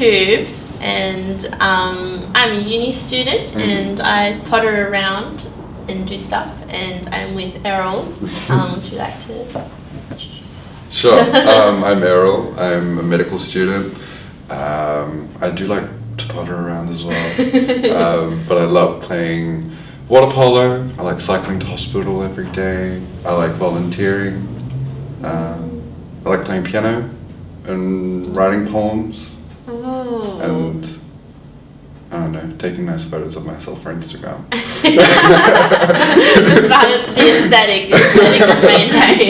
Tubes, and I'm a uni student, and I potter around and do stuff, and I'm with Erol. Would you like to introduce yourself? Sure. I'm Erol. I'm a medical student. I do like to potter around as well, but I love playing water polo. I like cycling to hospital every day. I like volunteering. I like playing piano and writing poems. Oh. And I don't know, taking nice photos of myself for Instagram. It's part of the aesthetic. The aesthetic is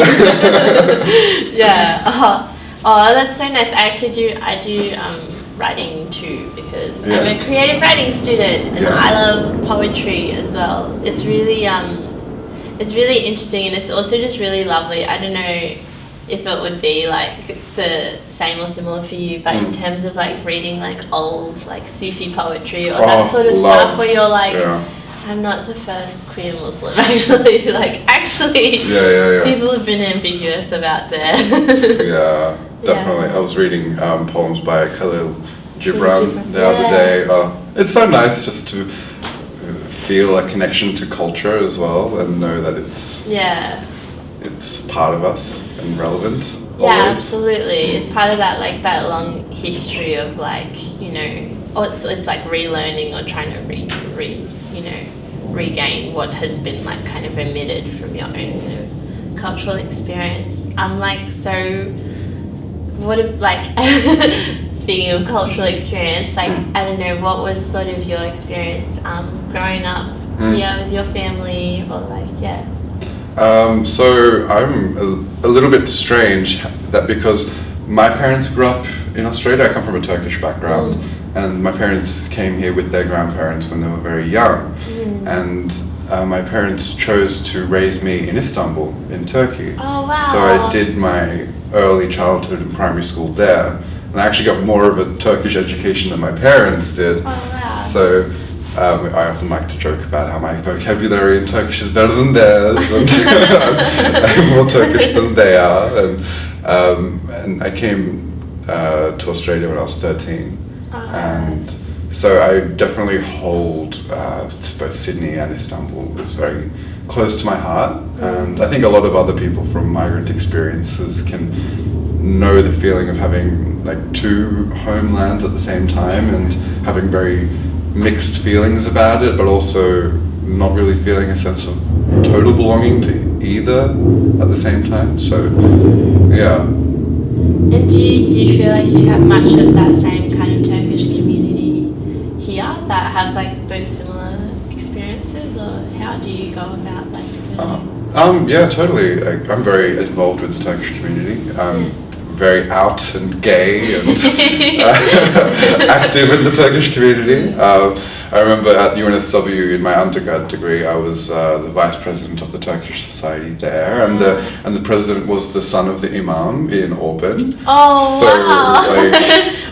maintained. Yeah. Oh, that's so nice. I do writing too, because I'm a creative writing student, and I love poetry as well. It's really interesting, and it's also just really lovely. I don't know if it would be like the same or similar for you, but in terms of like reading like old like Sufi poetry or that sort of stuff, where you're like, I'm not the first queer Muslim actually. People have been ambiguous about death. Yeah, definitely. I was reading poems by Khalil Gibran the other day. It's so nice just to feel a connection to culture as well, and know that it's part of us and relevant. Yeah, always. Absolutely. It's part of that that long history of it's like relearning or trying to regain what has been like kind of omitted from your own cultural experience. Speaking of cultural experience, I don't know, what was sort of your experience growing up here with your family, or So I'm a little bit strange that because my parents grew up in Australia. I come from a Turkish background, and my parents came here with their grandparents when they were very young, and my parents chose to raise me in Istanbul, in Turkey. Oh wow! So I did my early childhood and primary school there, and I actually got more of a Turkish education than my parents did. Oh wow! So I often like to joke about how my vocabulary in Turkish is better than theirs, and I'm more Turkish than they are. And I came to Australia when I was 13, and so I definitely hold both Sydney and Istanbul is very close to my heart. And I think a lot of other people from migrant experiences can know the feeling of having like two homelands at the same time, and having very mixed feelings about it, but also not really feeling a sense of total belonging to either at the same time. So, yeah. And do you feel like you have much of that same kind of Turkish community here that have like those similar experiences, or how do you go about like? Yeah, totally. I'm very involved with the Turkish community. Very out and gay and active in the Turkish community. I remember at UNSW in my undergrad degree, I was the vice president of the Turkish society there, and the president was the son of the imam in Auburn. Oh, so wow!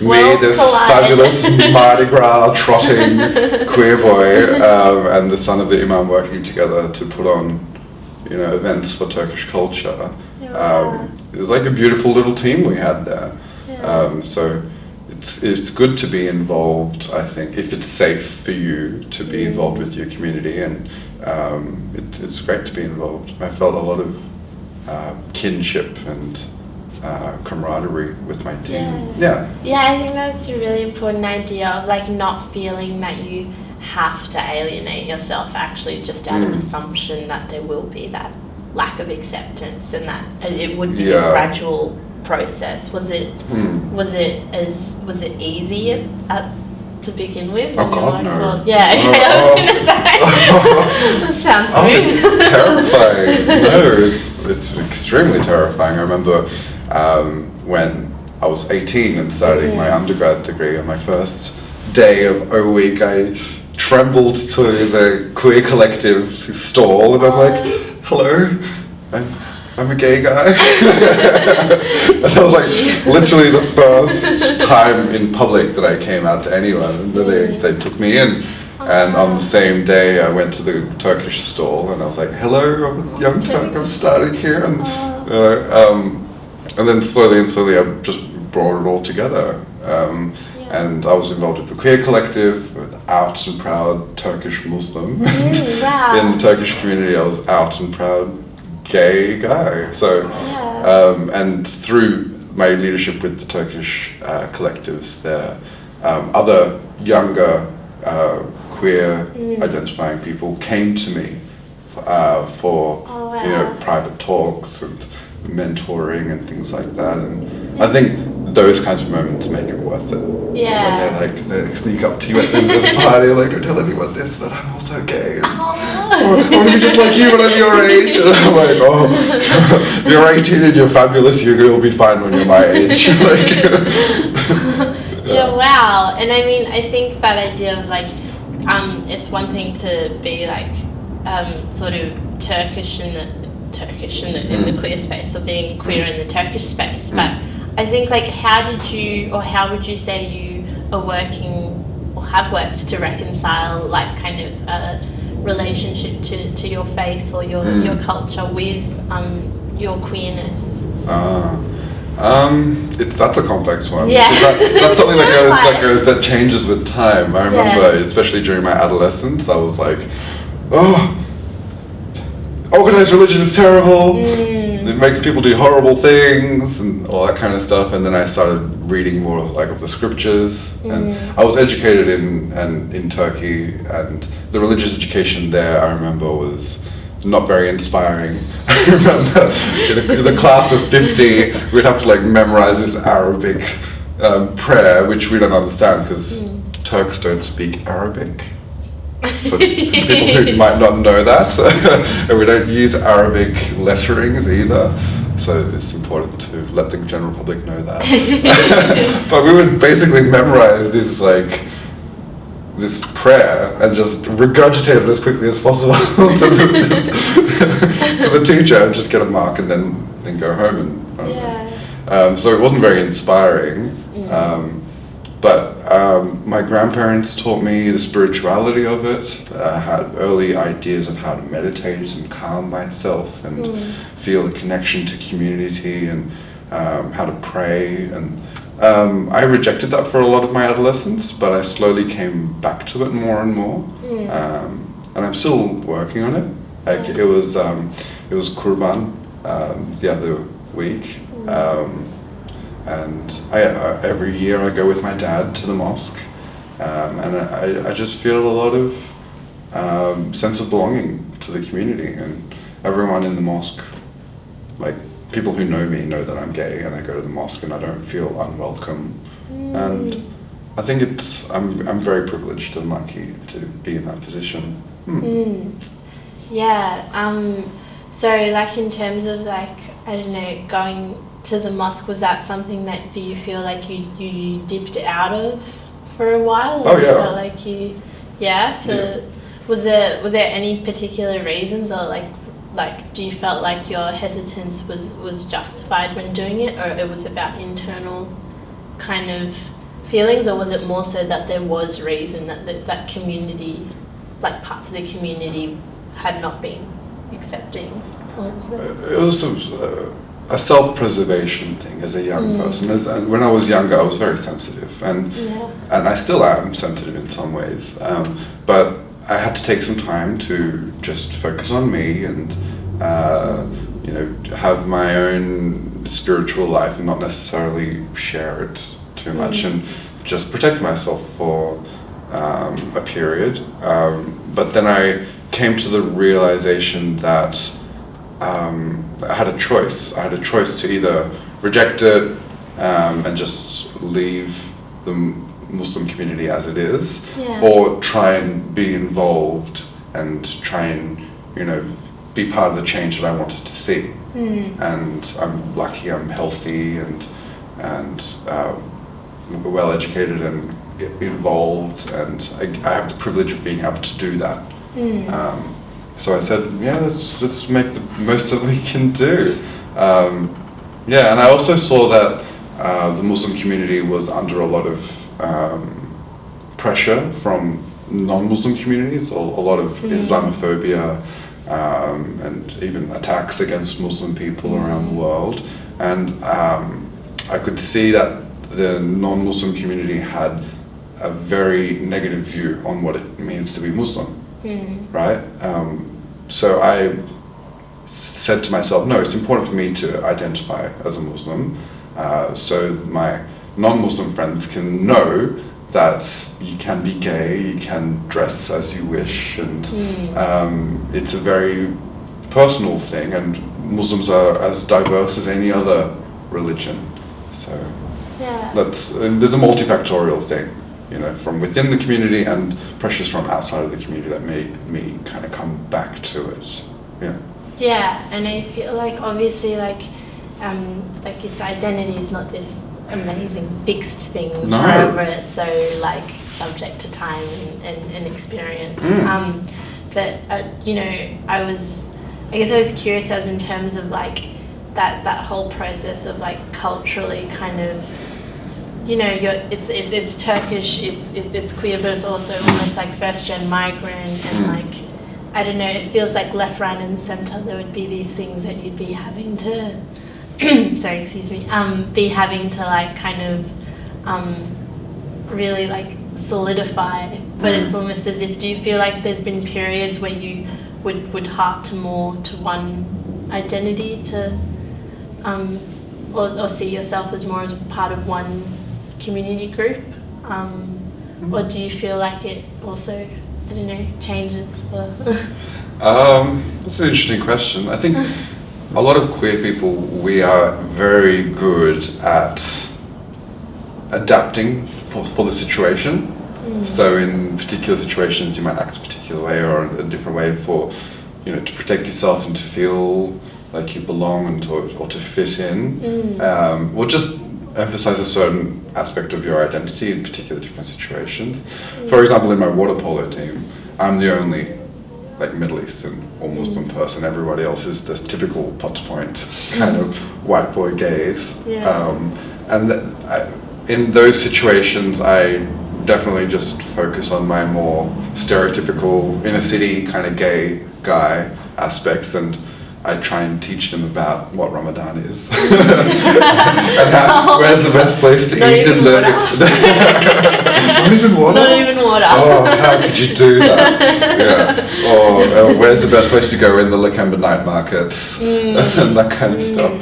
Me, this fabulous Mardi Gras trotting queer boy, and the son of the imam working together to put on, events for Turkish culture. It was like a beautiful little team we had there. So it's good to be involved, I think, if it's safe for you to be involved with your community, and it's great to be involved. I felt a lot of kinship and camaraderie with my team. Yeah, I think that's a really important idea of like not feeling that you have to alienate yourself, actually just out of assumption that there will be that lack of acceptance, and that it would be a gradual process. Was it easy to begin with? Oh God, no. Well, yeah, okay, I was gonna say. Sounds smooth. It's terrifying. No, it's extremely terrifying. I remember when I was 18 and starting my undergrad degree, on my first day of O Week, I trembled to the queer collective stall, and I'm like, hello, I'm a gay guy. And that was like literally the first time in public that I came out to anyone. They took me in. And on the same day I went to the Turkish stall, and I was like, hello, I'm a young Turk, I'm starting here. And then slowly I just brought it all together. And I was involved with the queer collective, with out and proud Turkish Muslim. Wow. In the Turkish community, I was out and proud gay guy. So, and through my leadership with the Turkish collectives, there other younger queer identifying people came to me for private talks and mentoring and things like that. And I think those kinds of moments make it worth it. Yeah. When they sneak up to you at the end of the party, like, don't tell anyone this, but I'm also gay. And I want to be just like you when I'm your age. And I'm like, oh, you're 18 and you're fabulous, you'll be fine when you're my age. Yeah, wow. And I mean, I think that idea of like, it's one thing to be like sort of Turkish in the queer space, or being queer in the Turkish space, but I think like how would you say you are working or have worked to reconcile like kind of a relationship to your faith or your culture with your queerness? That's a complex one. Yeah. That's something that changes with time. I remember, especially during my adolescence, I was like, oh, organized religion is terrible. It makes people do horrible things and all that kind of stuff. And then I started reading more of the scriptures. And I was educated in Turkey, and the religious education there, I remember, was not very inspiring. I remember in a class of 50, we'd have to memorize this Arabic prayer, which we don't understand because Turks don't speak Arabic. So people who might not know that, and we don't use Arabic letterings either. So it's important to let the general public know that. But we would basically memorize this prayer and just regurgitate it as quickly as possible to the teacher and just get a mark and then go home. So it wasn't very inspiring. But my grandparents taught me the spirituality of it. I had early ideas of how to meditate and calm myself and feel a connection to community and how to pray. And I rejected that for a lot of my adolescence, but I slowly came back to it more and more. And I'm still working on it. It was Kurban the other week. And every year I go with my dad to the mosque, and I just feel a lot of sense of belonging to the community, and everyone in the mosque, people who know me know that I'm gay, and I go to the mosque and I don't feel unwelcome. And I think I'm very privileged and lucky to be in that position. Yeah. So in terms of I don't know, going to the mosque, was that something that do you feel like you dipped out of for a while? Oh yeah. Felt like you, were there any particular reasons, or do you felt like your hesitance was justified when doing it, or it was about internal kind of feelings, or was it more so that there was reason that community, parts of the community had not been accepting? It was a self-preservation thing as a young person. When I was younger, I was very sensitive, and I still am sensitive in some ways. But I had to take some time to just focus on me and have my own spiritual life and not necessarily share it too much, and just protect myself for a period. But then I came to the realization that I had a choice. I had a choice to either reject it and just leave the Muslim community as it is, or try and be involved and try and be part of the change that I wanted to see. And I'm lucky. I'm healthy and well educated and involved, and I have the privilege of being able to do that. So I said, let's make the most that we can do. And I also saw that the Muslim community was under a lot of pressure from non-Muslim communities, a lot of Islamophobia and even attacks against Muslim people around the world. And I could see that the non-Muslim community had a very negative view on what it means to be Muslim, right? So I said to myself, no, it's important for me to identify as a Muslim, so my non-Muslim friends can know that you can be gay, you can dress as you wish, and it's a very personal thing, and Muslims are as diverse as any other religion. So there's a multifactorial thing, you know, from within the community and pressures from outside of the community that made me kind of come back to it. Yeah, and I feel like obviously like its identity is not this amazing fixed thing. No. However, it's so like subject to time and experience. But you know, I guess I was curious as in terms of like that whole process of like culturally kind of, you know, it's Turkish, it's queer, but it's also almost like first gen migrant, and like, I don't know, it feels like left, right, and centre there would be these things that you'd be having to sorry, excuse me, be having to like kind of really like solidify, but it's almost as if, do you feel like there's been periods where you would heart to more to one identity to or see yourself as more as part of one community group, or do you feel like it also, I don't know, changes? That's an interesting question. I think a lot of queer people, we are very good at adapting for the situation. So in particular situations you might act a particular way or a different way for, you know, to protect yourself and to feel like you belong and or to fit in, or just emphasize a certain aspect of your identity in particular different situations. For example, in my water polo team, I'm the only like Middle Eastern or Muslim person. Everybody else is the typical pot point kind of white boy gaze. And in those situations, I definitely just focus on my more stereotypical inner city kind of gay guy aspects, and I try and teach them about what Ramadan is and where's the best place to eat in the not even water? Not even water. Oh, how could you do that? Yeah. Or where's the best place to go in the Lakemba night markets and that kind of stuff.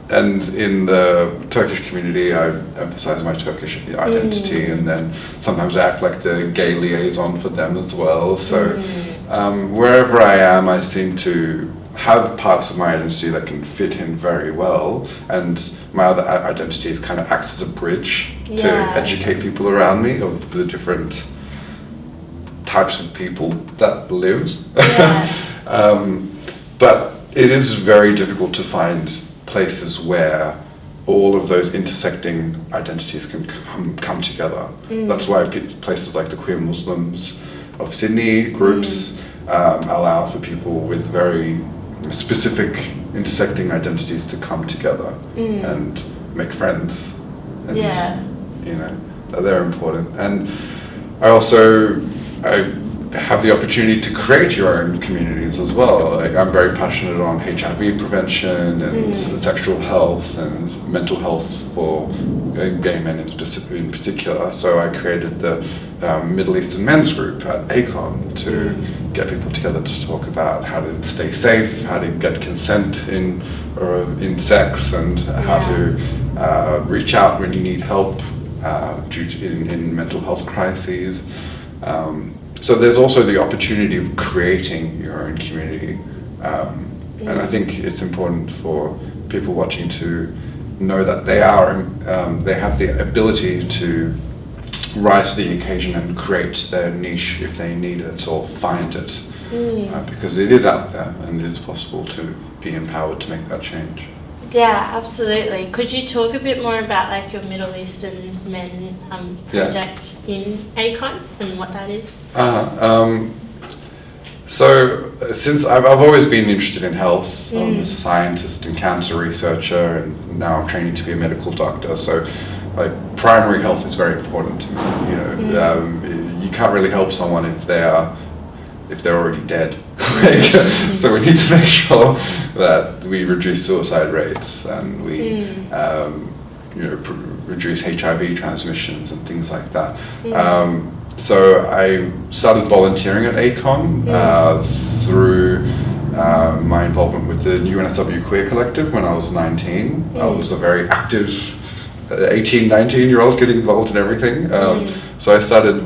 And in the Turkish community, I emphasize my Turkish identity, and then sometimes I act like the gay liaison for them as well. So wherever I am, I seem to have parts of my identity that can fit in very well, and my other identities kind of acts as a bridge to educate people around me of the different types of people that live. But it is very difficult to find places where all of those intersecting identities can come together. That's why places like the Queer Muslims of Sydney groups allow for people with very specific intersecting identities to come together and make friends. And, you know, they're important. And I have the opportunity to create your own communities as well. Like, I'm very passionate on HIV prevention and sexual health and mental health for gay men in particular. So I created the Middle Eastern men's group at ACON to get people together to talk about how to stay safe, how to get consent in sex, and how to reach out when you need help in mental health crises. So there's also the opportunity of creating your own community, and I think it's important for people watching to know that they have the ability to rise to the occasion and create their niche if they need it or find it, because it is out there and it is possible to be empowered to make that change. Yeah, absolutely. Could you talk a bit more about like your Middle Eastern men project in ACON and what that is? So since I've always been interested in health, I'm a scientist and cancer researcher, and now I'm training to be a medical doctor. So like primary health is very important to me. You know, you can't really help someone if they're already dead. So we need to make sure that we reduce suicide rates, and we reduce HIV transmissions and things like that. So I started volunteering at ACON through my involvement with the new NSW Queer Collective when I was 19. I was a very active 18, 19-year-old getting involved in everything. So I started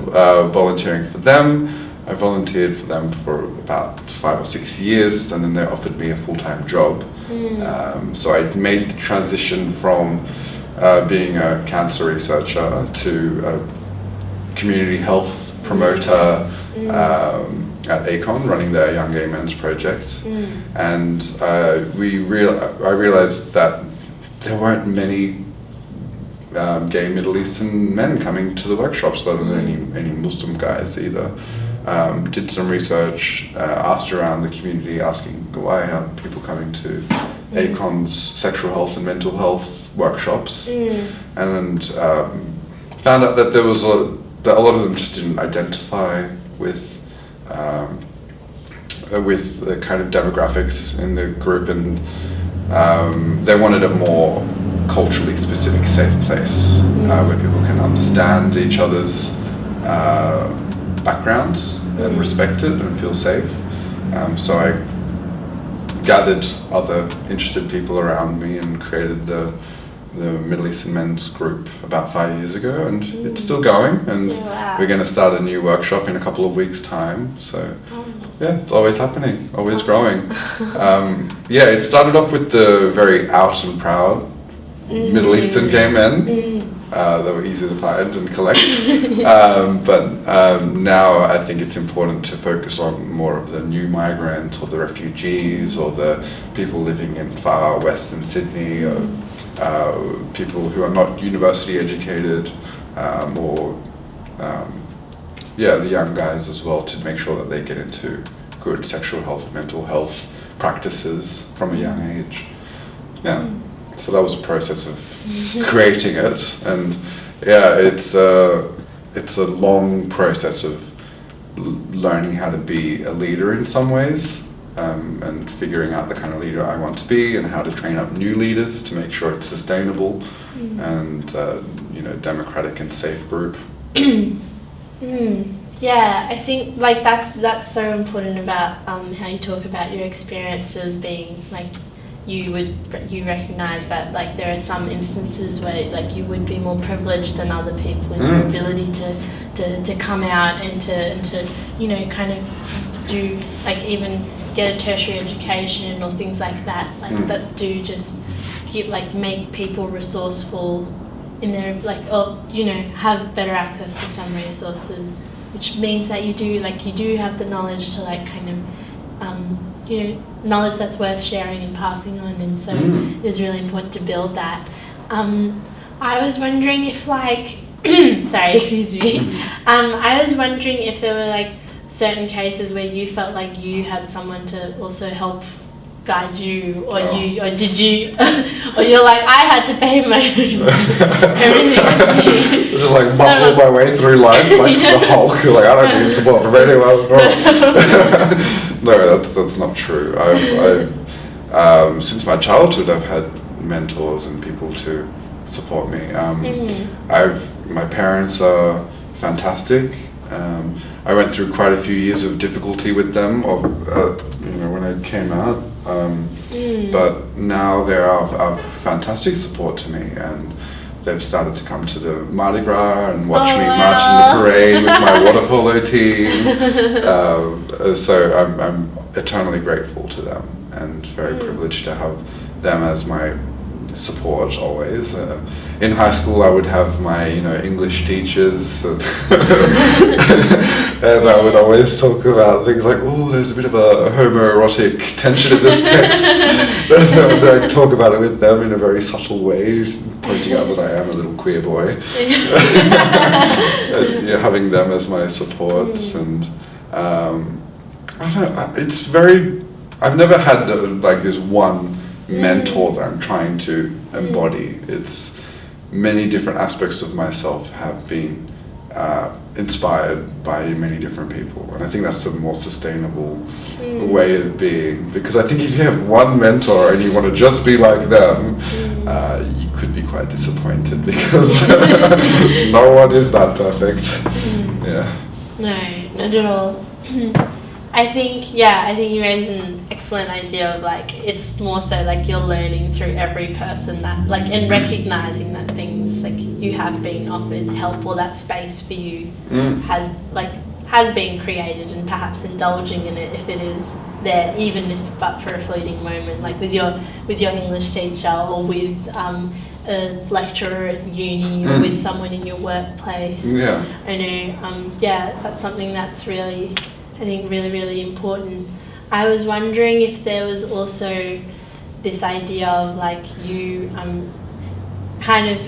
volunteering for them. I volunteered for them for about 5 or 6 years, and then they offered me a full-time job. So I made the transition from being a cancer researcher to a community health promoter at ACON, running their Young Gay Men's project. And I realized that there weren't many gay Middle Eastern men coming to the workshops, let alone any Muslim guys either. Did some research, asked around the community, asking why are people coming to ACON's sexual health and mental health workshops, and found out that that a lot of them just didn't identify with the kind of demographics in the group, and they wanted a more culturally specific, safe place where people can understand each other's backgrounds and respect it and feel safe. So I gathered other interested people around me and created the Middle Eastern Men's Group about 5 years ago, and it's still going, and we're going to start a new workshop in a couple of weeks' time. So yeah, it's always happening, always growing. It started off with the very out and proud Middle Eastern gay men. That were easy to find and collect. But now I think it's important to focus on more of the new migrants or the refugees or the people living in far western Sydney, or people who are not university educated, or the young guys as well, to make sure that they get into good sexual health and mental health practices from a young age. So that was a process of creating it, and it's a long process of learning how to be a leader in some ways, and figuring out the kind of leader I want to be, and how to train up new leaders to make sure it's sustainable and democratic and safe group. Yeah, I think like that's so important about how you talk about your experiences being like. You recognize that like there are some instances where like you would be more privileged than other people in your ability to come out and to kind of do like even get a tertiary education or things like that, like that do just make people resourceful in their have better access to some resources, which means that you do have the knowledge to like kind of knowledge that's worth sharing and passing on, and so it's really important to build that. I was wondering if sorry, excuse me. I was wondering if there were like certain cases where you felt like you had someone to also help guide you, or did you, or you're like, I had to pay my own everything was you. Just like muscle my way through life like the Hulk. You're like, I don't need support from anyone. No, that's not true. I've since my childhood, I've had mentors and people to support me. My parents are fantastic. I went through quite a few years of difficulty with them, when I came out. But now they are a fantastic support to me, and they've started to come to the Mardi Gras and watch me march in the parade with my water polo team. So I'm eternally grateful to them, and very privileged to have them as my support always. In high school, I would have my English teachers, and, and I would always talk about things like, oh, there's a bit of a homoerotic tension in this text. And I'd talk about it with them in a very subtle way, pointing out that I am a little queer boy. And, having them as my supports, and I've never had this one mentor that I'm trying to embody. It's many different aspects of myself have been inspired by many different people, and I think that's a more sustainable way of being, because I think if you have one mentor and you want to just be like them, you could be quite disappointed because no one is that perfect. Yeah. No, not at all. I think you raise an excellent idea of like, it's more so like you're learning through every person that like, and recognizing that things like you have been offered help, or that space for you has been created, and perhaps indulging in it if it is there, even if but for a fleeting moment, like with your English teacher, or with a lecturer at uni, or with someone in your workplace. Yeah. I know. That's something that's really, I think, really, really important. I was wondering if there was also this idea of like you kind of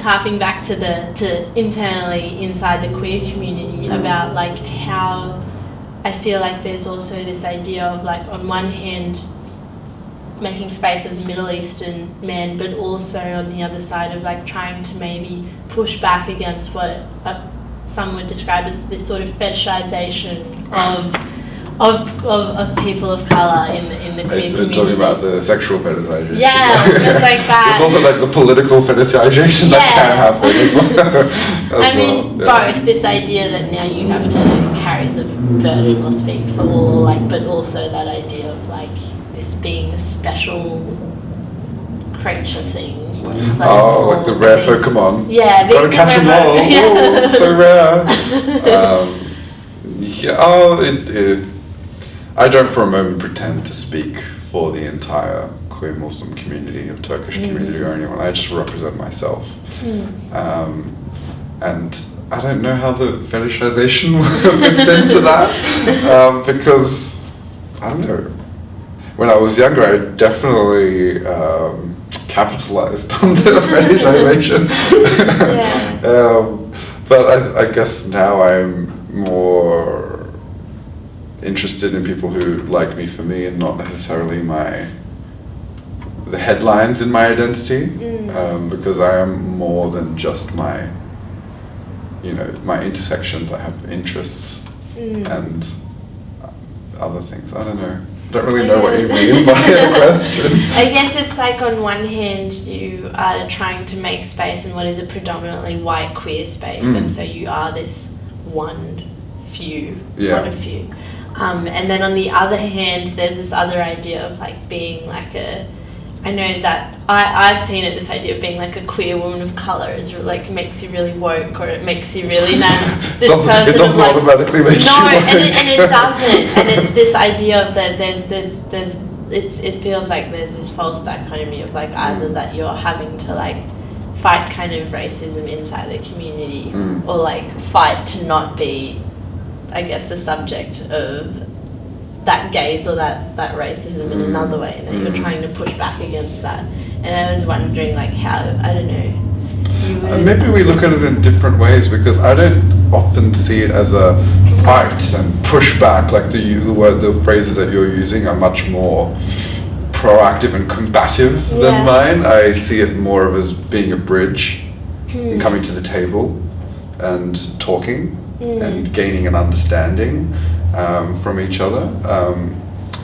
harping back to internally inside the queer community about like how I feel like there's also this idea of like, on one hand, making space as a Middle Eastern men, but also on the other side of like trying to maybe push back against what some would describe as this sort of fetishization of people of colour in the queer community. Talking about the sexual fetishization. Yeah, things like that. There's also like the political fetishization that can happen as well. I mean, both this idea that now you have to carry the burden or speak for all, like, but also that idea of like this being a special creature thing. It's like, like the rare Pokemon. Yeah, gotta catch them all. Oh, it's so rare. I don't for a moment pretend to speak for the entire queer Muslim community, of Turkish community, or anyone. I just represent myself. And I don't know how the fetishization fits into that, because, I don't know, when I was younger I definitely capitalized on the fetishization. But I guess now I'm more interested in people who like me for me, and not necessarily the headlines in my identity, because I am more than just my intersections. I have interests and other things. I don't know. I don't really know what you mean by the question. I guess it's like, on one hand you are trying to make space in what is a predominantly white queer space, and so you are this one of few. And then on the other hand, there's this other idea of like being like I know that I've seen it, this idea of being like a queer woman of colour is like makes you really woke, or it makes you really nice. It doesn't like, automatically make you woke. and it doesn't. And it's this idea of that it feels like there's this false dichotomy of like either that you're having to like fight kind of racism inside the community, or like fight to not be, I guess, the subject of that gaze or that racism in another way, and that you're trying to push back against that. And I was wondering like how, I don't know. Maybe we look at it in different ways, because I don't often see it as a fight and pushback. Like the phrases that you're using are much more proactive and combative than mine. I see it more of as being a bridge, and coming to the table and talking and gaining an understanding from each other.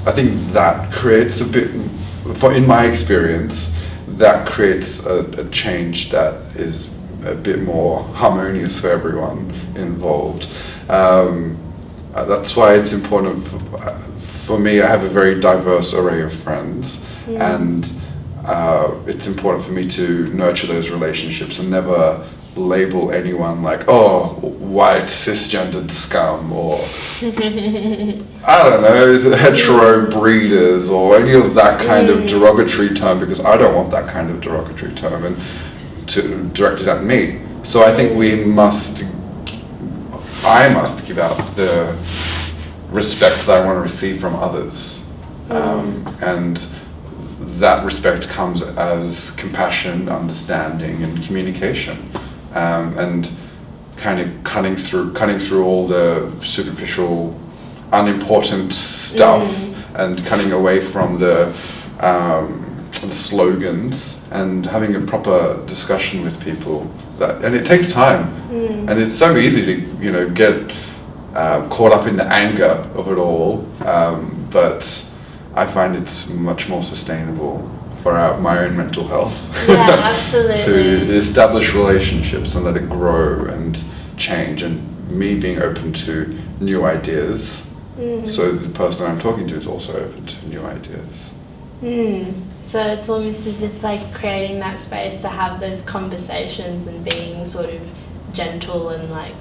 I think that creates a bit, in my experience, that creates a change that is a bit more harmonious for everyone involved. That's why it's important for me. I have a very diverse array of friends, and it's important for me to nurture those relationships and never label anyone like, oh, white cisgendered scum, or I don't know, hetero breeders, or any of that kind of derogatory term, because I don't want that kind of derogatory term and directed at me. So I think I must give out the respect that I want to receive from others, and that respect comes as compassion, understanding, and communication. And kind of cutting through all the superficial, unimportant stuff, and cutting away from the slogans, and having a proper discussion with people. And it takes time, and it's so easy to get caught up in the anger of it all. But I find it's much more sustainable for my own mental health. Yeah, absolutely. To establish relationships and let it grow and change, and me being open to new ideas. So the person I'm talking to is also open to new ideas. So it's almost as if like creating that space to have those conversations and being sort of gentle and like,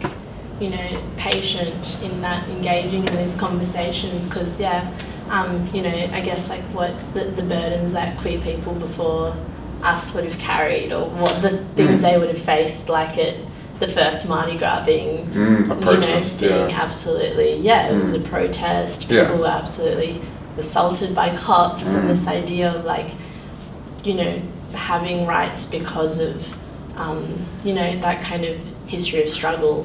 you know, patient in that, engaging in these conversations, because you know, I guess like what the burdens that queer people before us would have carried, or what the things they would have faced, like at the first Mardi Gras being, a protest, you know, being absolutely, it was a protest. People were absolutely assaulted by cops, and this idea of like, you know, having rights because of, you know, that kind of history of struggle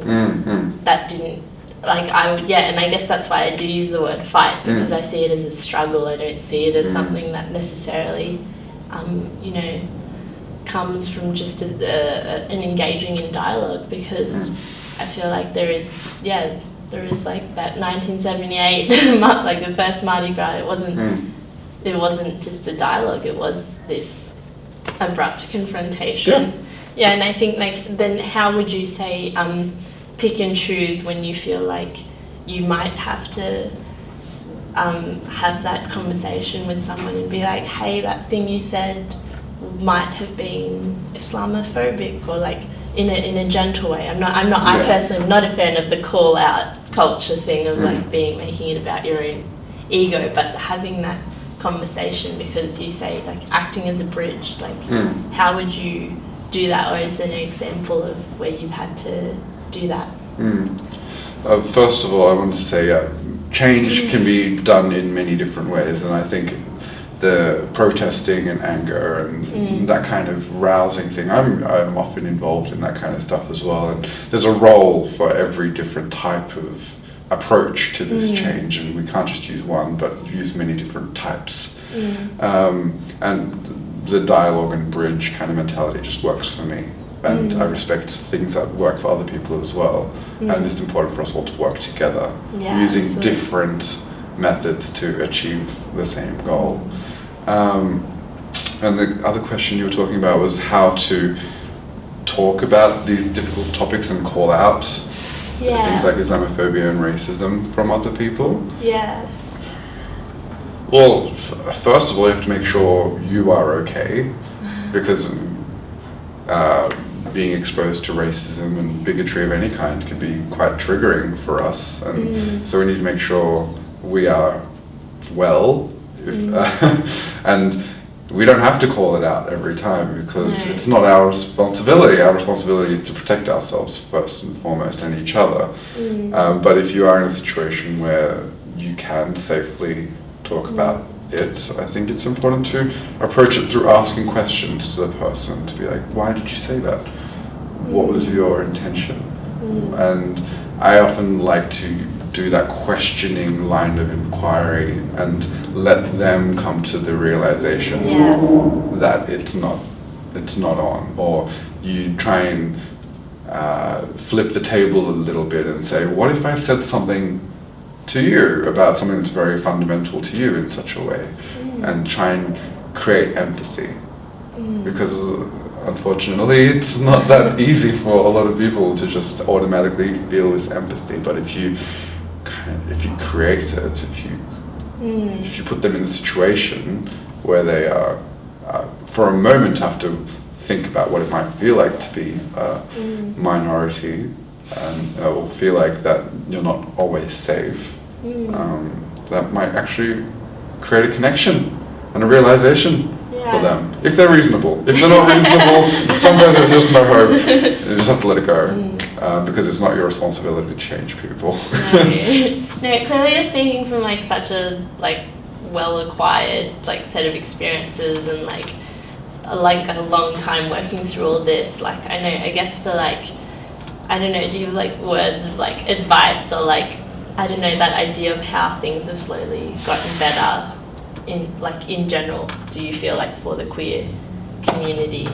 that didn't, like I would, and I guess that's why I do use the word fight, because I see it as a struggle. I don't see it as something that necessarily, you know, comes from just an engaging in dialogue, because I feel like there is like that 1978 like the first Mardi Gras. It wasn't just a dialogue, it was this abrupt confrontation. And I think like, then how would you say pick and choose when you feel like you might have to have that conversation with someone and be like, hey, that thing you said might have been Islamophobic, or like in a gentle way. I personally am not a fan of the call out culture thing of like making it about your own ego, but having that conversation, because you say like acting as a bridge, like how would you do that, or is there an example of where you've had to do that? First of all, I wanted to say change can be done in many different ways, and I think the protesting and anger and that kind of rousing thing, I'm often involved in that kind of stuff as well, and there's a role for every different type of approach to this change, and we can't just use one but use many different types. And the dialogue and bridge kind of mentality just works for me, and I respect things that work for other people as well, and it's important for us all to work together using different methods to achieve the same goal. And the other question you were talking about was how to talk about these difficult topics and call out things like Islamophobia and racism from other people. Well, first of all, you have to make sure you are okay, because being exposed to racism and bigotry of any kind can be quite triggering for us, and so we need to make sure we are well, and we don't have to call it out every time, because it's not our responsibility. Our responsibility is to protect ourselves first and foremost, and each other. But if you are in a situation where you can safely talk about it, I think it's important to approach it through asking questions to the person, to be like, why did you say that? What was your intention? And I often like to do that questioning line of inquiry and let them come to the realization that it's not on, or you try and flip the table a little bit and say, what if I said something to you about something that's very fundamental to you in such a way, and try and create empathy, because unfortunately it's not that easy for a lot of people to just automatically feel this empathy. But if you create it, if you put them in a situation where they are for a moment have to think about what it might feel like to be a minority, and or feel like that you're not always safe, that might actually create a connection and a realization for them, if they're reasonable. If they're not reasonable, sometimes there's just no hope. You just have to let it go, because it's not your responsibility to change people. No, clearly you're speaking from like such a like well-acquired like set of experiences, and like a long time working through all this. Like I guess for like, I don't know, do you have like words of like advice, or like, I don't know, that idea of how things have slowly gotten better in general, do you feel like for the queer community,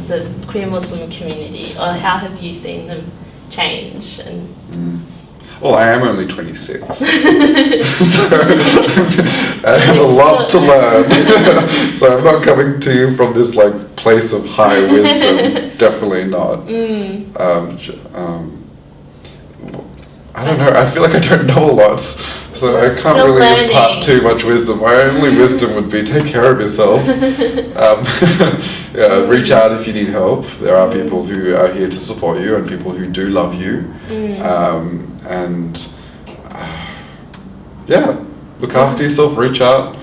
the queer Muslim community, or how have you seen them change? And well, I am only 26, so I have a lot to learn. So I'm not coming to you from this like place of high wisdom. Definitely not. I don't know. I feel like I don't know a lot, so I can't Still really learning. impart too much wisdom. My only wisdom would be take care of yourself. Reach out if you need help. There are people who are here to support you and people who do love you. Look after yourself. Reach out.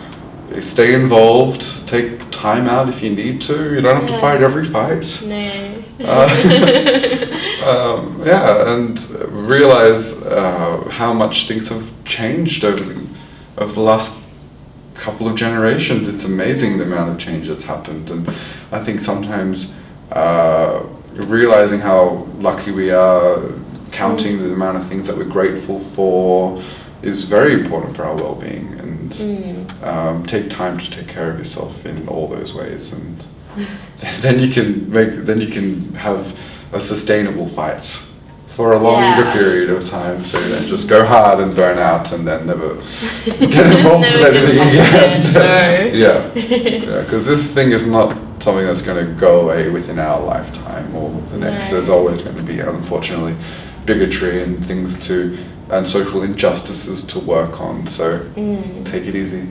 Stay involved. Take time out if you need to. You don't have to fight every fight. No. And realize how much things have changed over the last couple of generations. It's amazing the amount of change that's happened, and I think sometimes realizing how lucky we are, counting the amount of things that we're grateful for, is very important for our well-being. And take time to take care of yourself in all those ways, and then you can have a sustainable fight for a longer period of time. So then just go hard and burn out, and then never get involved with anything again. Because this thing is not something that's going to go away within our lifetime or the next. There's always going to be, unfortunately, bigotry and things and social injustices to work on. So take it easy.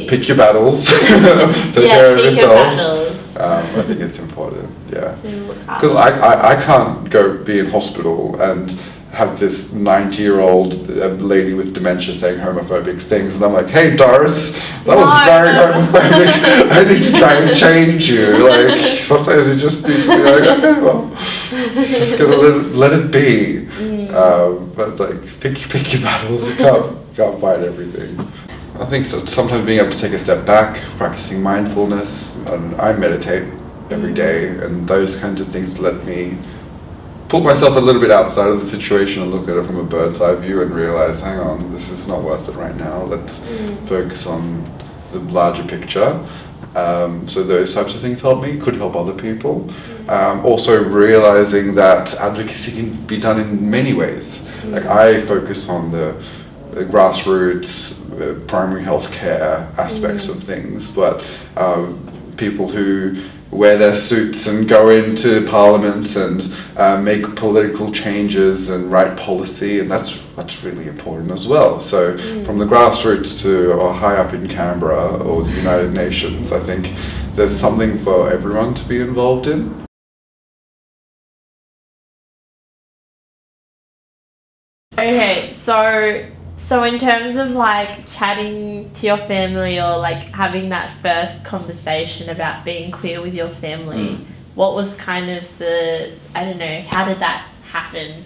Pick your battles. Take care of yourself. I think it's important. Because I can't go be in hospital and have this 90-year-old lady with dementia saying homophobic things, and I'm like, hey Doris, that was very homophobic. I need to try and change you. Like sometimes you just need to be like, okay, well, just gonna let it be. But like pick your battles. You can't fight everything. I think so. Sometimes being able to take a step back, practicing mindfulness, and I meditate every day, and those kinds of things let me pull myself a little bit outside of the situation and look at it from a bird's eye view and realize, hang on, this is not worth it right now. Let's focus on the larger picture. So those types of things could help other people. Also realizing that advocacy can be done in many ways. Like I focus on the grassroots, primary health care aspects of things, but people who wear their suits and go into parliament and make political changes and write policy, and that's really important as well. So from the grassroots to high up in Canberra or the United Nations, I think there's something for everyone to be involved in. Okay, so in terms of like chatting to your family or like having that first conversation about being queer with your family, what was kind of how did that happen?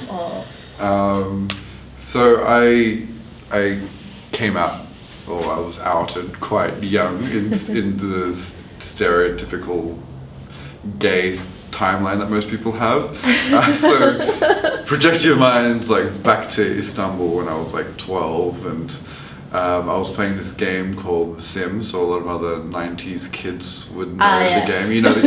Or so I came out, or I was outed quite young in the stereotypical gay timeline that most people have. So project your minds like back to Istanbul when I was like 12, and I was playing this game called The Sims, so a lot of other 90s kids would know the game. You know the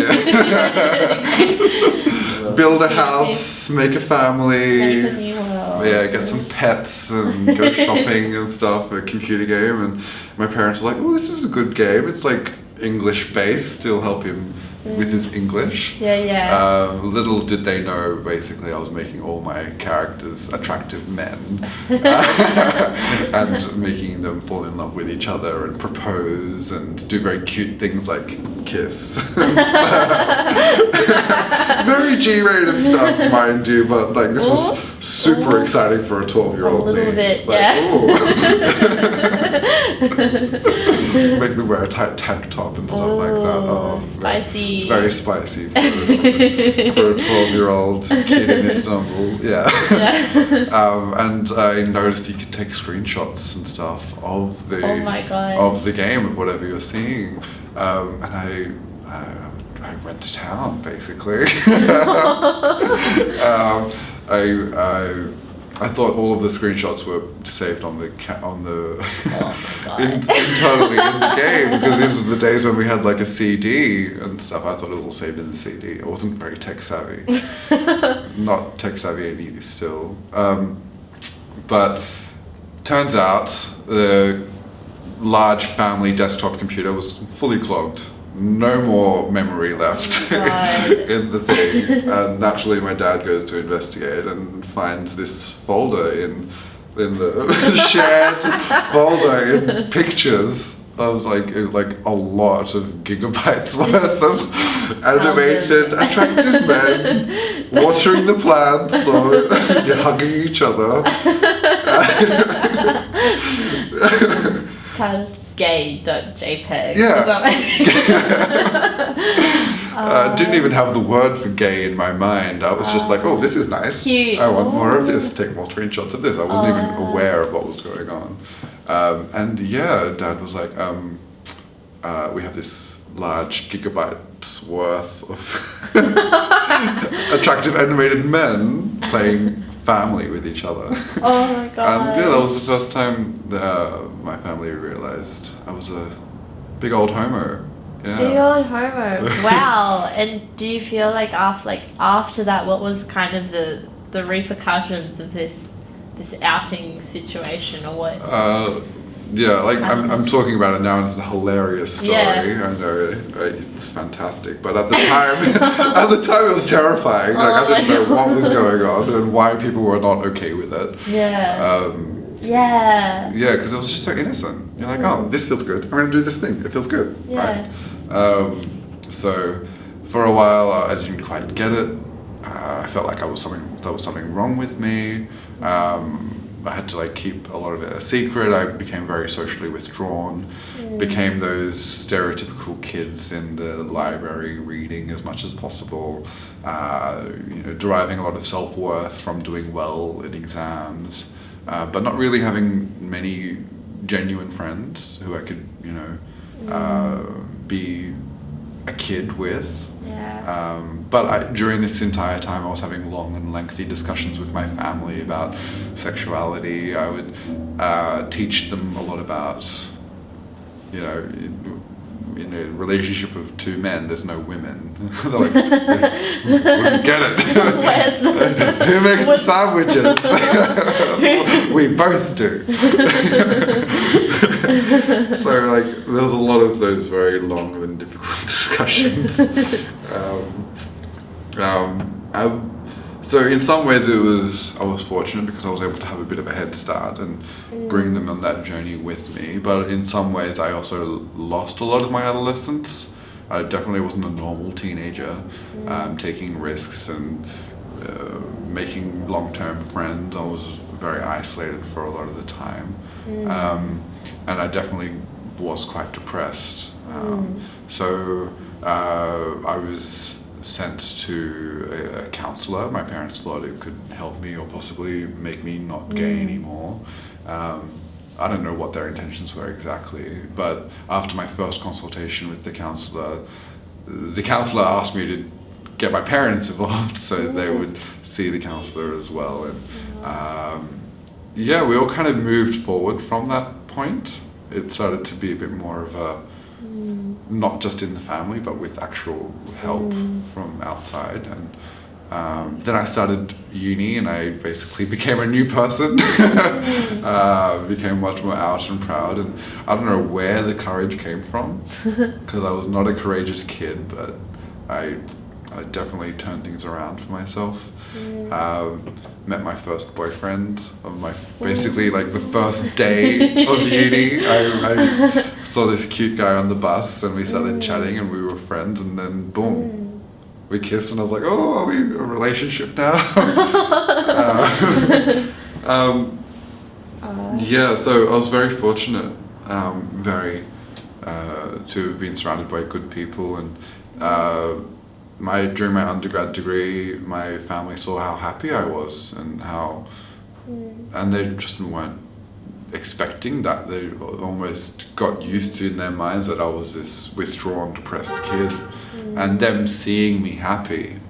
game? Build a house, make a family, get some pets and go shopping and stuff, a computer game. And my parents were like, oh, this is a good game. It's like English based, still help him with his English. Little did they know, basically, I was making all my characters attractive men and making them fall in love with each other and propose and do very cute things like kiss. Very G-rated stuff, mind you, but like this was super exciting for a 12-year-old me. A little bit, Make them wear a tight tank top and stuff like that. Spicy. It's very spicy for a 12-year-old kid in Istanbul. And I noticed you could take screenshots and stuff of the game, of whatever you're seeing, and I went to town basically. I thought all of the screenshots were saved on the internally in the game, because this was the days when we had like a CD and stuff. I thought it was all saved in the CD. I wasn't very tech savvy. Not tech savvy still. But turns out the large family desktop computer was fully clogged. No more memory left in the thing. And naturally my dad goes to investigate and finds this folder in the shared folder in pictures of like a lot of gigabytes worth of animated attractive men watering the plants or hugging each other. Gay.jpg. Yeah. Didn't even have the word for gay in my mind. I was just like, oh, this is nice. Cute. I want more of this. Take more screenshots of this. I wasn't even aware of what was going on. And yeah, Dad was like, we have this large gigabytes worth of attractive animated men playing family with each other. Oh my god. And yeah, that was the first time my family realized I was a big old homo. Yeah. Big old homo. Wow. And do you feel like after that, what was kind of the repercussions of this outing situation, or what? Yeah, like I'm talking about it now and it's a hilarious story. Yeah. I know it's fantastic, but at the time it was terrifying. Like I didn't know what was going on and why people were not okay with it. Yeah. Yeah, because it was just so innocent. You're like, oh, this feels good. I'm going to do this thing. It feels good. Yeah. Right? So for a while I didn't quite get it. I felt like there was something wrong with me. I had to like keep a lot of it a secret. I became very socially withdrawn, became those stereotypical kids in the library reading as much as possible, deriving a lot of self-worth from doing well in exams, but not really having many genuine friends who I could, be a kid with. Yeah. But during this entire time I was having long and lengthy discussions with my family about sexuality. I would teach them a lot about, in a relationship of two men, there's no women. They're like, wouldn't get it. Who makes the sandwiches? We both do. So like, there's a lot of those very long and difficult discussions. So in some ways I was fortunate because I was able to have a bit of a head start and bring them on that journey with me. But in some ways I also lost a lot of my adolescence. I definitely wasn't a normal teenager, taking risks and making long-term friends. I was very isolated for a lot of the time. And I definitely was quite depressed. So I was sent to a counsellor. My parents thought it could help me or possibly make me not gay anymore. I don't know what their intentions were exactly, but after my first consultation with the counsellor asked me to get my parents involved so they would see the counsellor as well. And we all kind of moved forward from that point. It started to be a bit more of a, not just in the family, but with actual help from outside. And then I started uni and I basically became a new person. Became much more out and proud. And I don't know where the courage came from, because I was not a courageous kid, but I definitely turned things around for myself. Met my first boyfriend on basically like the first day of uni. I saw this cute guy on the bus and we started chatting and we were friends, and then boom, we kissed and I was like, oh, are we in a relationship now? So I was very fortunate, to have been surrounded by good people. And during my undergrad degree, my family saw how happy I was and and they just weren't expecting that. They almost got used to in their minds that I was this withdrawn, depressed kid, and them seeing me happy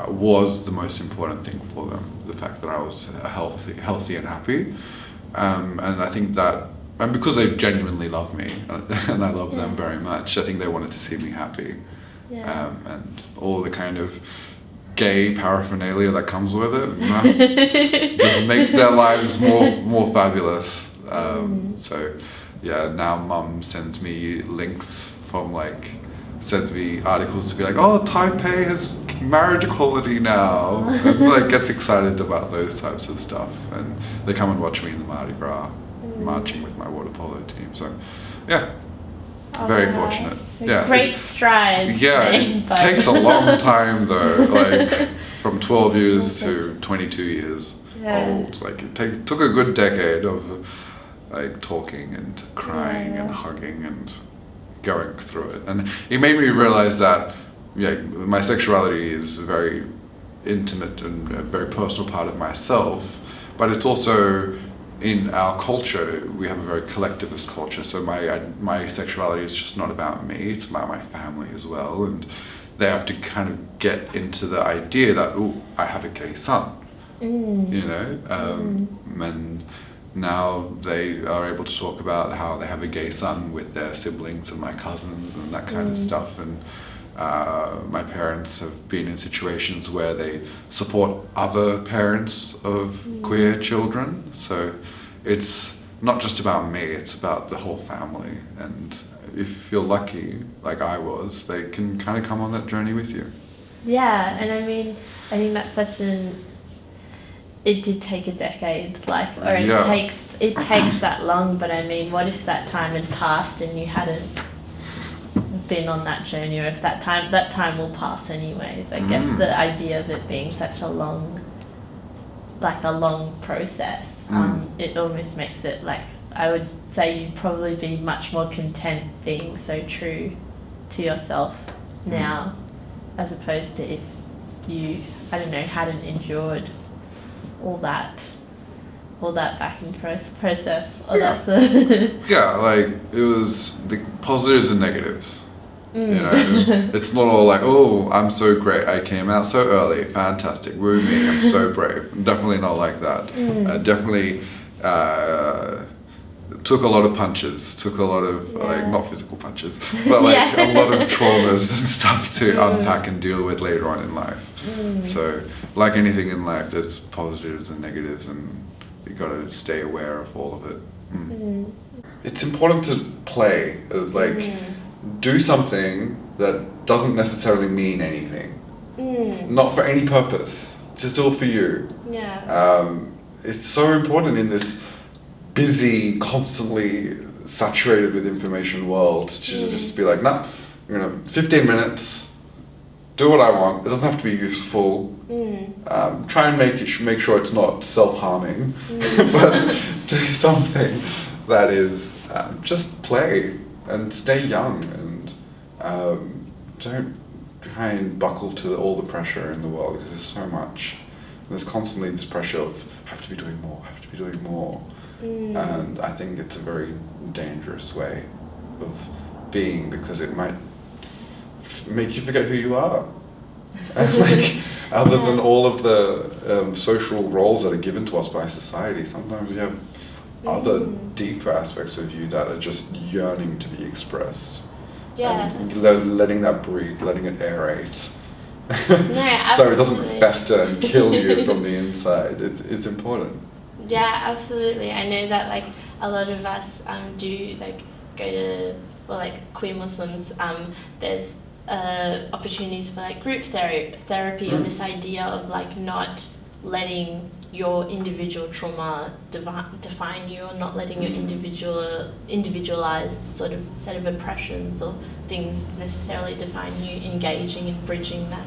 was the most important thing for them. The fact that I was healthy and happy, and I think that. And because they genuinely love me, and I love them very much, I think they wanted to see me happy. And all the kind of gay paraphernalia that comes with it just makes their lives more fabulous. So yeah, now mum sends me links from like, sends me articles to be like, oh, Taipei has marriage equality now, and like gets excited about those types of stuff, and they come and watch me in the Mardi Gras marching with my water polo team. So yeah, very fortunate. Yeah, great strides. Yeah, it takes a long time though, like from 12 years to 22 years old. Like it took a good decade of like talking and crying and hugging and going through it, and it made me realize that my sexuality is a very intimate and a very personal part of myself, but it's also in our culture, we have a very collectivist culture, so my sexuality is just not about me, it's about my family as well, and they have to kind of get into the idea that, oh, I have a gay son, you know, and now they are able to talk about how they have a gay son with their siblings and my cousins and that kind of stuff, and my parents have been in situations where they support other parents of queer children, so it's not just about me, it's about the whole family, and if you're lucky, like I was, they can kind of come on that journey with you. Yeah, and I mean, I think that's such it did take a decade, like, or it takes that long, but I mean, what if that time had passed and you hadn't been on that journey, or if that time will pass anyways. I guess the idea of it being such a long process, it almost makes it like, I would say you'd probably be much more content being so true to yourself now, as opposed to if you, I don't know, hadn't endured all that back in process, or that's yeah, like it was the positives and negatives. You know, it's not all like, oh, I'm so great, I came out so early, fantastic, woo me, I'm so brave. Definitely not like that. Definitely took a lot of punches, took a lot of like, not physical punches, but like a lot of traumas and stuff to unpack and deal with later on in life. So like anything in life, there's positives and negatives, and you got to stay aware of all of it. It's important to play, like do something that doesn't necessarily mean anything, not for any purpose, just do it for you. It's so important in this busy, constantly saturated with information world to just be like, nah, 15 minutes, do what I want, it doesn't have to be useful, try and make sure it's not self-harming, but do something that is just play and stay young, and don't try and buckle to all the pressure in the world, because there's so much. There's constantly this pressure of have to be doing more, and I think it's a very dangerous way of being, because it might make you forget who you are. And like, other than all of the social roles that are given to us by society, sometimes you have other deeper aspects of you that are just yearning to be expressed. And letting that breathe, letting it aerate. So it doesn't fester and kill you from the inside. It's important. Yeah, absolutely. I know that like a lot of us do like go to, well, like queer Muslims, there's opportunities for like group therapy, or this idea of like not letting your individual trauma define you, or not letting your individualized sort of set of oppressions or things necessarily define you, engaging and bridging that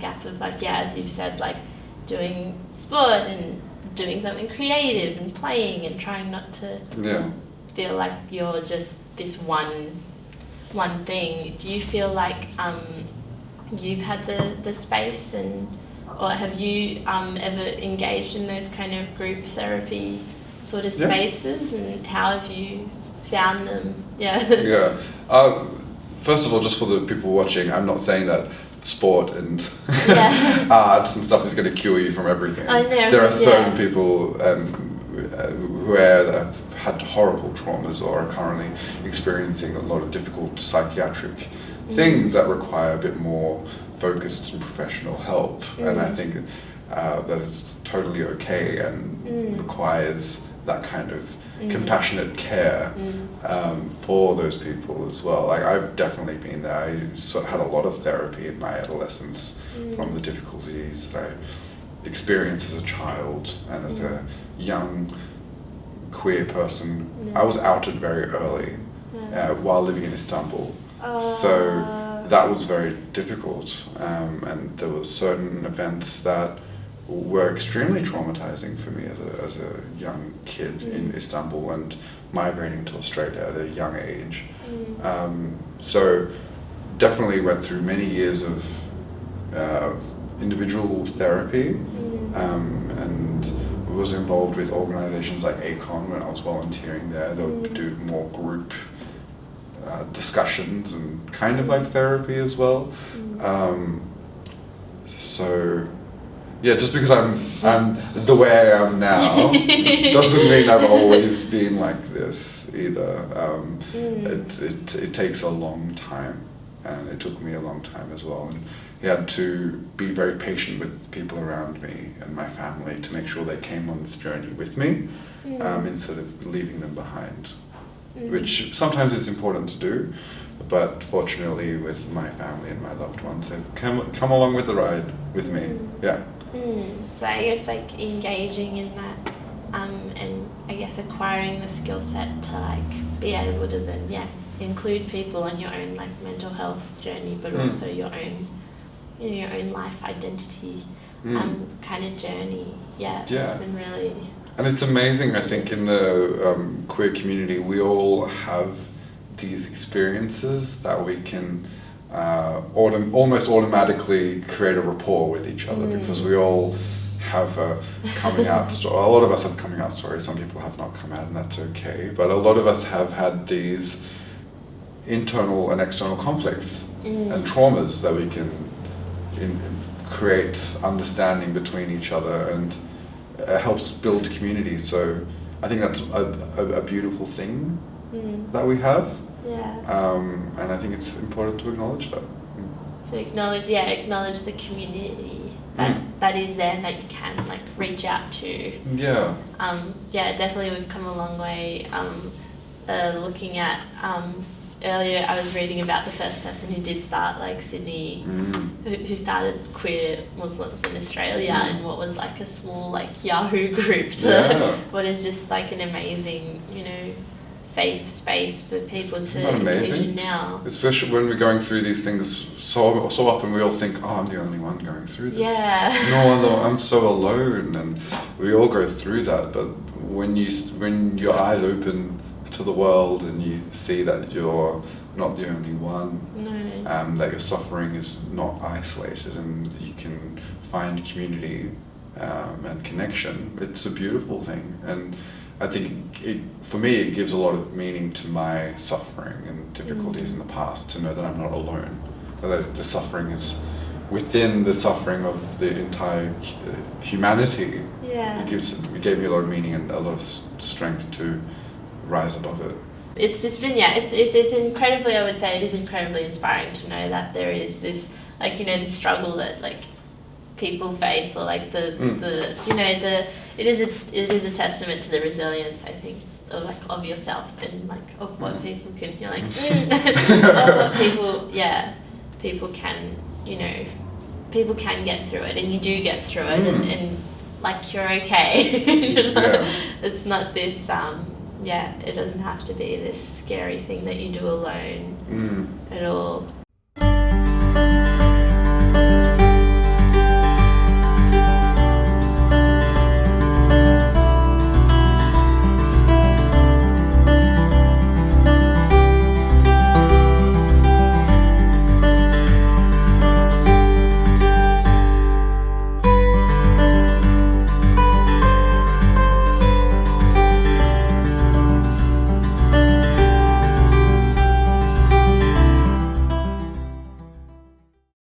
gap of like, as you've said, like doing sport and doing something creative and playing and trying not to feel like you're just this one thing. Do you feel like you've had the space, or have you ever engaged in those kind of group therapy sort of spaces, and how have you found them? First of all, just for the people watching, I'm not saying that sport and arts and stuff is going to cure you from everything. I know. There are certain people who have had horrible traumas or are currently experiencing a lot of difficult psychiatric things that require a bit more focused and professional help, and I think that is totally okay and requires that kind of compassionate care for those people as well. Like I've definitely been there. I had a lot of therapy in my adolescence from the difficulties that I experienced as a child and as a young queer person. I was outed very early while living in Istanbul. So that was very difficult, and there were certain events that were extremely traumatizing for me as a young kid in Istanbul and migrating to Australia at a young age. So definitely went through many years of individual therapy, and was involved with organizations like ACON when I was volunteering there. They would do more group discussions and kind of like therapy as well. So yeah, just because I'm the way I am now doesn't mean I've always been like this either. It takes a long time, and it took me a long time as well. And you had to be very patient with people around me and my family to make sure they came on this journey with me, instead of leaving them behind, which sometimes is important to do. But fortunately, with my family and my loved ones, they've come along with the ride with me. Yeah. So I guess like engaging in that, and I guess acquiring the skill set to like be able to then include people on your own like mental health journey, but also your own, your own life identity, kind of journey. It's been really. And it's amazing. I think in the queer community, we all have these experiences that we can almost automatically create a rapport with each other, because we all have a coming out story. A lot of us have coming out stories. Some people have not come out, and that's okay. But a lot of us have had these internal and external conflicts and traumas that we can create understanding between each other, and it helps build community. So I think that's a beautiful thing that we have. And I think it's important to acknowledge that. So acknowledge the community that is there and that you can like reach out to. Definitely we've come a long way. Looking at earlier, I was reading about the first person who did start like Sydney, who started queer Muslims in Australia, and what was like a small like Yahoo group to what is just like an amazing, safe space for people to engage in now. Especially when we're going through these things, so often we all think, I'm the only one going through this. I'm so alone, and we all go through that. But when your eyes open to the world and you see that you're not the only one, that your suffering is not isolated, and you can find community and connection, it's a beautiful thing. And I think for me it gives a lot of meaning to my suffering and difficulties in the past, to know that I'm not alone, that the suffering is within the suffering of the entire humanity. It gave me a lot of meaning and a lot of strength to rise above it. It's just been it's incredibly, I would say it is incredibly inspiring to know that there is this like the struggle that like people face, or like it is a testament to the resilience, I think, of yourself, and like of what people can, of what people can, people can get through it, and you do get through it, and like you're okay. It's not this it doesn't have to be this scary thing that you do alone at all.